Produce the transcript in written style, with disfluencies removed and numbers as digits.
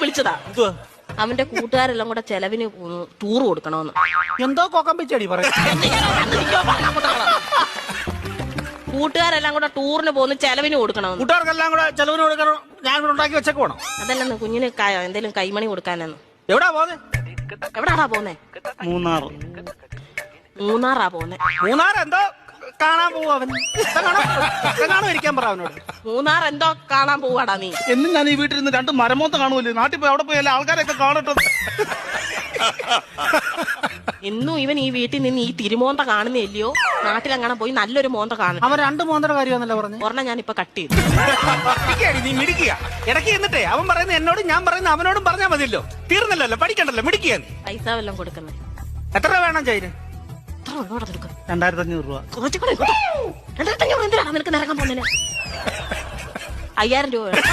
വിളിച്ചതാ. അവന്റെ കൂട്ടുകാരെല്ലാം കൂടെ ചെലവിന് ടൂർ കൊടുക്കണമെന്ന്. എന്തോ കൊക്കം പിച്ചടി പറയാ. കൂട്ടുകാരെല്ലാം കൂടെ ടൂറിന് പോകുന്ന ചെലവിന് കൊടുക്കണമെന്ന്. കൂട്ടുകാർക്കെല്ലാം കൂടെ ചെലവിന് കൊടുക്കണം. ഞാൻ കൂടെ ഉണ്ടാക്കി വെച്ചേക്ക് പോണം. അതല്ലെന്ന് കുഞ്ഞിന് എന്തേലും കൈമണി കൊടുക്കാനെന്ന്. എവിടാ പോന്നെ? എവിടാടാ പോന്നെ? മൂന്നാറാ പോന്നെ. മൂന്നാർ എന്തോ കാണാൻ പോവും അവൻ. കാണാൻ ഇരിക്കാൻ പറ അവനോട്. മൂന്നാർ എന്തോ കാണാൻ പോവാടാ നീ. എന്നും ഞാൻ ഈ വീട്ടിൽ നിന്ന് 2 മരമോത്ത കാണുമല്ലോ. നാട്ടിൽ പോയി അവിടെ പോയി എല്ലാ ആൾക്കാരെയൊക്കെ കാണട്ടെ. എന്നും ഇവൻ ഈ വീട്ടിൽ നിന്ന് ഈ തിരുമോന്ത കാണുന്നില്ലയോ? നാട്ടിലെങ്ങനെ പോയി നല്ലൊരു മോന്ത കാണും. അവൻ 2 മോന്തയുടെ കാര്യമാണല്ലോ പറഞ്ഞു. ഒരെണ്ണം ഞാൻ ഇപ്പൊ കട്ട് ചെയ്തു. നീ മിടിക്കുക ഇടയ്ക്ക് എന്നിട്ടേ അവൻ പറയുന്നത് എന്നോടും ഞാൻ പറയുന്നത് അവനോടും പറഞ്ഞാൽ മതിയല്ലോ. തീർന്നില്ലല്ലോ, പഠിക്കണ്ടല്ലോ, മിടിക്കുക. പൈസ വല്ലതും കൊടുക്കുന്നേ. എത്ര വേണം ചൈന്? 2500 രൂപ. കുറച്ചുകൂടെ 2500 എന്തിനാണ് നിനക്ക് നിറങ്ങാൻ പോകുന്നതിന്? 5000 രൂപ വേണം.